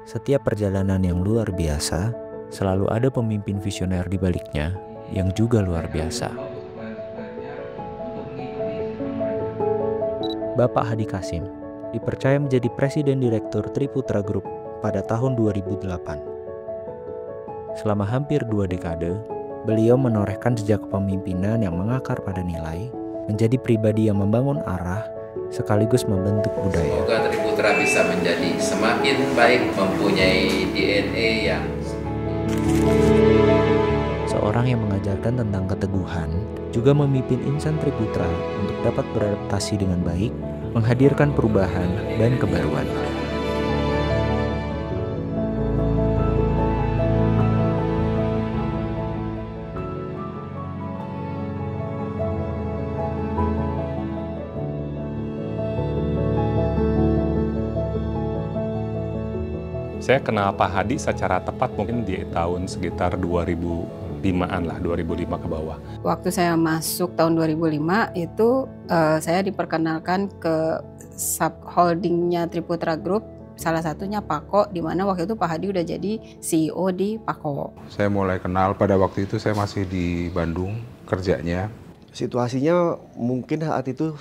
Setiap perjalanan yang luar biasa, selalu ada pemimpin visioner di baliknya yang juga luar biasa. Bapak Hadi Kasim dipercaya menjadi Presiden Direktur Triputra Group pada tahun 2008. Selama hampir 2 dekade, beliau menorehkan jejak kepemimpinan yang mengakar pada nilai, menjadi pribadi yang membangun arah, sekaligus membentuk budaya. Semoga Triputra bisa menjadi semakin baik, mempunyai DNA yang seorang yang mengajarkan tentang keteguhan, juga memimpin insan Triputra untuk dapat beradaptasi dengan baik, menghadirkan perubahan dan kebaruan. Saya kenal Pak Hadi secara tepat mungkin di tahun sekitar 2005-an lah, 2005 ke bawah. Waktu saya masuk tahun 2005 itu saya diperkenalkan ke subholdingnya Triputra Group, salah satunya Pako, di mana waktu itu Pak Hadi udah jadi CEO di Pako. Saya mulai kenal pada waktu itu saya masih di Bandung kerjanya. Situasinya mungkin saat itu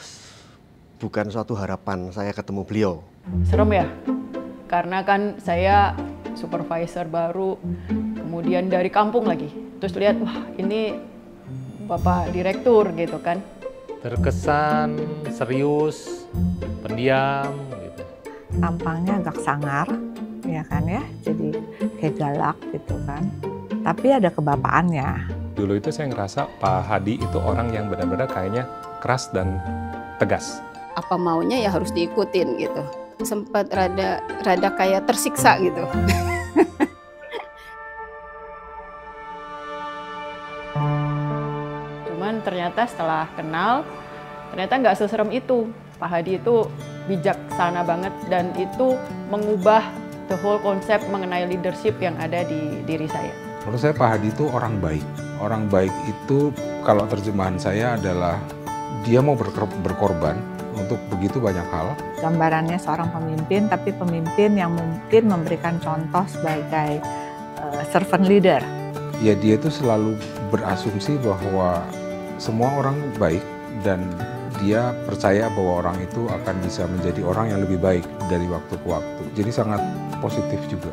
bukan suatu harapan saya ketemu beliau. Serem ya? Karena kan saya supervisor baru, kemudian dari kampung lagi. Terus lihat, wah ini Bapak Direktur gitu kan. Terkesan serius, pendiam gitu. Tampangnya agak sangar, ya kan ya, jadi kayak galak gitu kan. Tapi ada kebapaannya. Dulu itu saya ngerasa Pak Hadi itu orang yang benar-benar kayaknya keras dan tegas. Apa maunya ya harus diikutin gitu. Sempat rada kayak tersiksa gitu. Cuman ternyata setelah kenal, ternyata nggak seserem itu. Pak Hadi itu bijaksana banget dan itu mengubah the whole konsep mengenai leadership yang ada di diri saya. Menurut saya Pak Hadi itu orang baik. Orang baik itu kalau terjemahan saya adalah dia mau berkorban untuk begitu banyak hal. Gambarannya seorang pemimpin, tapi pemimpin yang mungkin memberikan contoh sebagai servant leader. Ya dia itu selalu berasumsi bahwa semua orang baik dan dia percaya bahwa orang itu akan bisa menjadi orang yang lebih baik dari waktu ke waktu. Jadi sangat positif juga.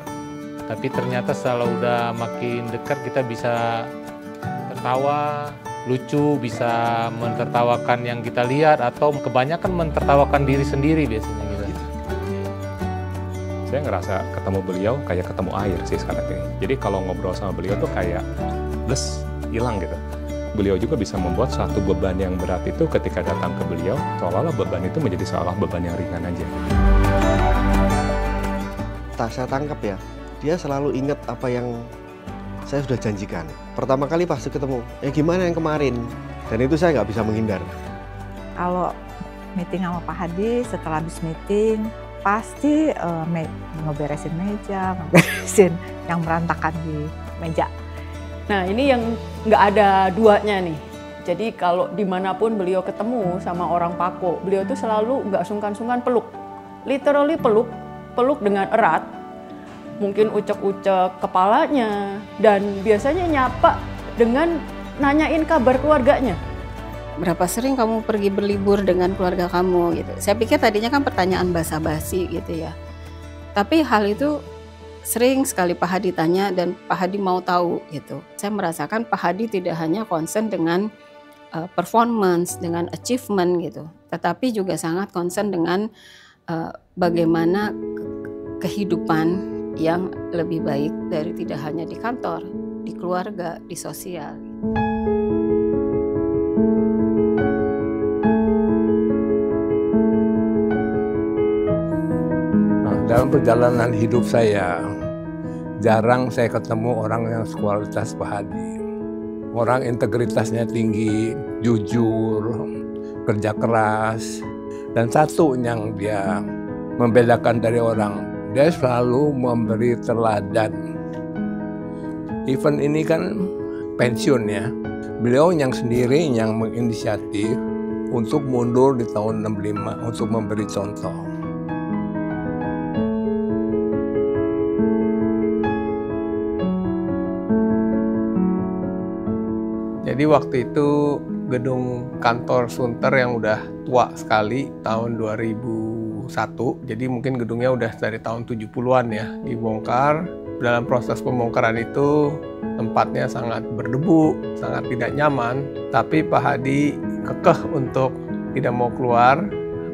Tapi ternyata setelah udah makin dekat kita bisa tertawa, lucu, bisa mentertawakan yang kita lihat atau kebanyakan mentertawakan diri sendiri biasanya gitu. Saya ngerasa ketemu beliau kayak ketemu air sih sekarang ini. Jadi kalau ngobrol sama beliau tuh kayak bless, hilang gitu. Beliau juga bisa membuat suatu beban yang berat itu ketika datang ke beliau, seolah-olah beban itu menjadi seolah beban yang ringan aja. Tak saya tangkap ya, dia selalu ingat apa yang saya sudah janjikan. Pertama kali pasti ketemu, gimana yang kemarin? Dan itu saya nggak bisa menghindar. Kalau meeting sama Pak Hadi, setelah habis meeting, pasti ngeberesin meja, ngeberesin yang berantakan di meja. Nah ini yang nggak ada duanya nih. Jadi kalau dimanapun beliau ketemu sama orang Pako, beliau tuh selalu nggak sungkan-sungkan peluk. Literally peluk dengan erat. Mungkin ucek-ucek kepalanya, dan biasanya nyapa dengan nanyain kabar keluarganya. Berapa sering kamu pergi berlibur dengan keluarga kamu gitu. Saya pikir tadinya kan pertanyaan basa-basi gitu ya. Tapi hal itu sering sekali Pak Hadi tanya dan Pak Hadi mau tahu gitu. Saya merasakan Pak Hadi tidak hanya concern dengan performance, dengan achievement gitu. Tetapi juga sangat concern dengan bagaimana kehidupan yang lebih baik dari tidak hanya di kantor, di keluarga, di sosial. Nah, dalam perjalanan hidup saya, jarang saya ketemu orang yang sekualitas Pak Hadi. Orang integritasnya tinggi, jujur, kerja keras, dan satu yang dia membedakan dari orang, dia selalu memberi teladan. Event ini kan pensiun ya. Beliau yang sendiri yang menginisiatif untuk mundur di tahun 65 untuk memberi contoh. Jadi waktu itu gedung kantor Sunter yang udah tua sekali tahun 2001. Jadi mungkin gedungnya udah dari tahun 70-an ya dibongkar. Dalam proses pembongkaran itu tempatnya sangat berdebu, sangat tidak nyaman. Tapi Pak Hadi kekeh untuk tidak mau keluar,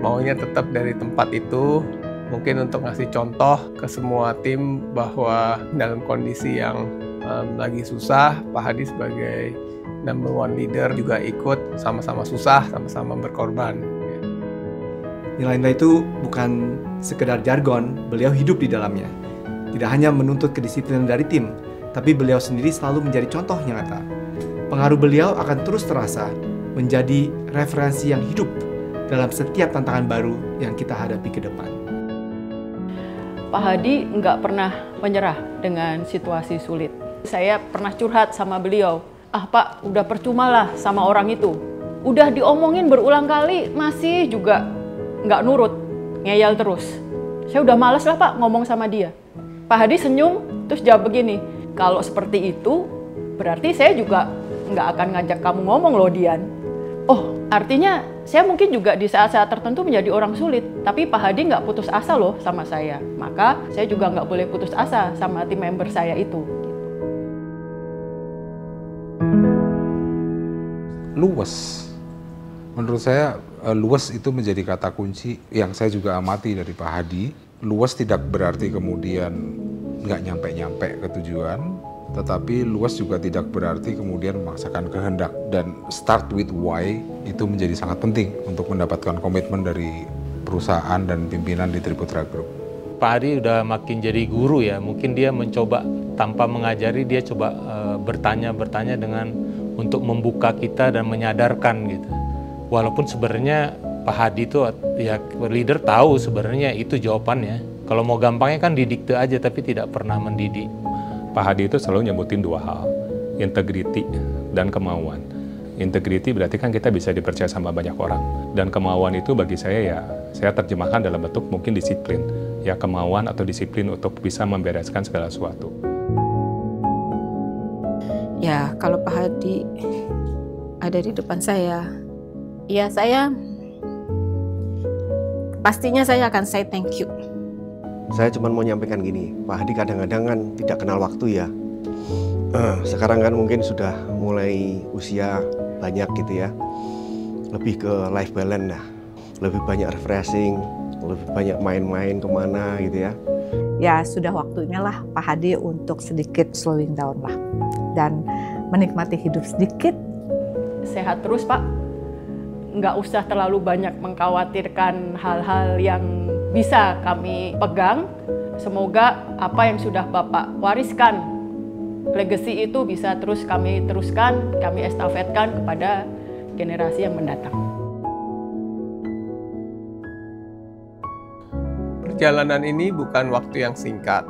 maunya tetap dari tempat itu. Mungkin untuk ngasih contoh ke semua tim bahwa dalam kondisi yang lagi susah, Pak Hadi sebagai number one leader juga ikut sama-sama susah, sama-sama berkorban. Nilai-nilai itu bukan sekedar jargon, beliau hidup di dalamnya. Tidak hanya menuntut kedisiplinan dari tim, tapi beliau sendiri selalu menjadi contoh yang nyata. Pengaruh beliau akan terus terasa menjadi referensi yang hidup dalam setiap tantangan baru yang kita hadapi ke depan. Pak Hadi nggak pernah menyerah dengan situasi sulit. Saya pernah curhat sama beliau, Pak, udah percuma lah sama orang itu. Udah diomongin berulang kali, masih juga nggak nurut, ngeyel terus. Saya udah males lah Pak ngomong sama dia. Pak Hadi senyum, terus jawab begini, kalau seperti itu, berarti saya juga nggak akan ngajak kamu ngomong loh Dian. Oh, artinya saya mungkin juga di saat-saat tertentu menjadi orang sulit, tapi Pak Hadi nggak putus asa loh sama saya. Maka saya juga nggak boleh putus asa sama tim member saya itu. Luwes. Menurut saya luwes itu menjadi kata kunci yang saya juga amati dari Pak Hadi. Luwes tidak berarti kemudian nggak nyampe-nyampe ke tujuan, tetapi luwes juga tidak berarti kemudian memaksakan kehendak. Dan start with why itu menjadi sangat penting untuk mendapatkan komitmen dari perusahaan dan pimpinan di Triputra Group. Pak Hadi udah makin jadi guru ya, mungkin dia mencoba tanpa mengajari, dia coba bertanya dengan untuk membuka kita dan menyadarkan gitu. Walaupun sebenarnya Pak Hadi itu ya leader tahu sebenarnya itu jawabannya. Kalau mau gampangnya kan didikte aja tapi tidak pernah mendidik. Pak Hadi itu selalu nyebutin dua hal, integriti dan kemauan. Integriti berarti kan kita bisa dipercaya sama banyak orang. Dan kemauan itu bagi saya ya, saya terjemahkan dalam bentuk mungkin disiplin. Ya kemauan atau disiplin untuk bisa membereskan segala sesuatu. Ya, kalau Pak Hadi ada di depan saya, ya pastinya saya akan say thank you. Saya cuma mau nyampaikan gini, Pak Hadi kadang-kadang kan tidak kenal waktu ya. Sekarang kan mungkin sudah mulai usia banyak gitu ya. Lebih ke life balance lah. Lebih banyak refreshing, lebih banyak main-main kemana gitu ya. Ya sudah waktunya lah Pak Hadi untuk sedikit slowing down lah. Dan menikmati hidup sedikit. Sehat terus Pak. Nggak usah terlalu banyak mengkhawatirkan hal-hal yang bisa kami pegang. Semoga apa yang sudah Bapak wariskan, legacy itu bisa terus kami teruskan, kami estafetkan kepada generasi yang mendatang. Perjalanan ini bukan waktu yang singkat.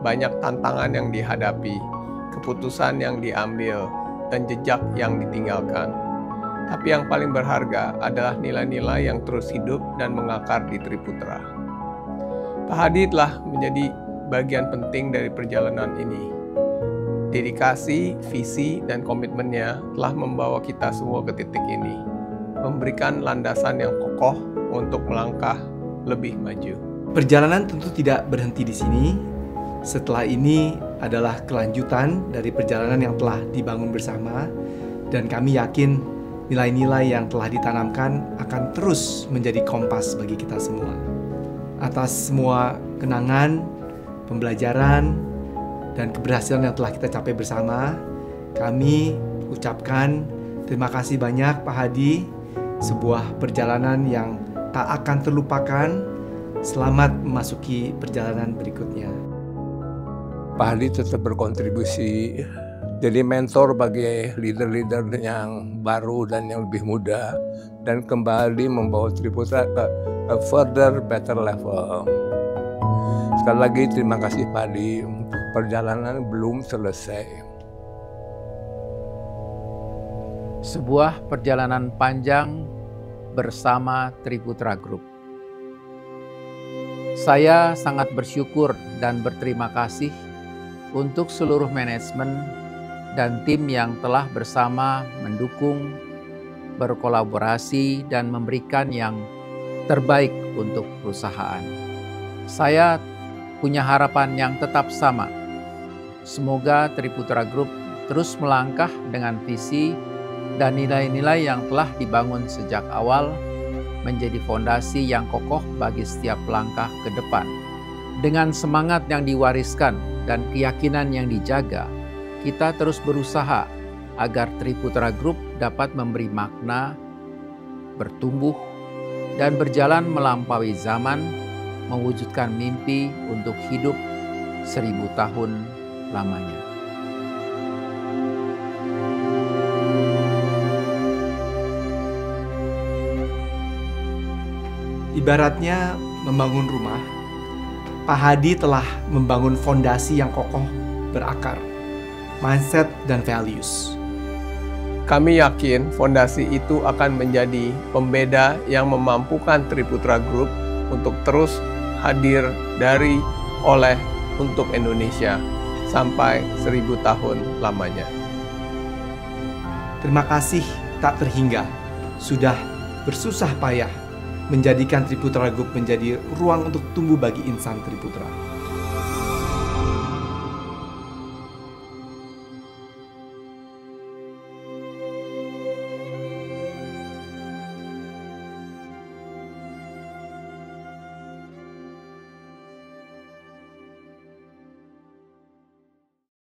Banyak tantangan yang dihadapi, keputusan yang diambil, dan jejak yang ditinggalkan. Tapi yang paling berharga adalah nilai-nilai yang terus hidup dan mengakar di Triputra. Pak Hadi telah menjadi bagian penting dari perjalanan ini. Dedikasi, visi, dan komitmennya telah membawa kita semua ke titik ini, memberikan landasan yang kokoh untuk melangkah lebih maju. Perjalanan tentu tidak berhenti di sini. Setelah ini adalah kelanjutan dari perjalanan yang telah dibangun bersama, dan kami yakin nilai-nilai yang telah ditanamkan akan terus menjadi kompas bagi kita semua. Atas semua kenangan, pembelajaran, dan keberhasilan yang telah kita capai bersama, kami ucapkan terima kasih banyak Pak Hadi, sebuah perjalanan yang tak akan terlupakan. Selamat memasuki perjalanan berikutnya. Pak Hadi tetap berkontribusi jadi mentor bagi leader-leader yang baru dan yang lebih muda, dan kembali membawa Triputra ke a further better level. Sekali lagi terima kasih Pak Hadi, perjalanan belum selesai. Sebuah perjalanan panjang bersama Triputra Group. Saya sangat bersyukur dan berterima kasih untuk seluruh manajemen dan tim yang telah bersama mendukung, berkolaborasi, dan memberikan yang terbaik untuk perusahaan. Saya punya harapan yang tetap sama. Semoga Triputra Group terus melangkah dengan visi dan nilai-nilai yang telah dibangun sejak awal menjadi fondasi yang kokoh bagi setiap langkah ke depan. Dengan semangat yang diwariskan dan keyakinan yang dijaga, kita terus berusaha agar Triputra Group dapat memberi makna, bertumbuh, dan berjalan melampaui zaman, mewujudkan mimpi untuk hidup 1000 tahun lamanya. Ibaratnya membangun rumah, Pak Hadi telah membangun fondasi yang kokoh berakar, mindset dan values. Kami yakin fondasi itu akan menjadi pembeda yang memampukan Triputra Group untuk terus hadir dari, oleh, untuk Indonesia sampai 1000 tahun lamanya. Terima kasih tak terhingga sudah bersusah payah menjadikan Triputra Group menjadi ruang untuk tumbuh bagi insan Triputra.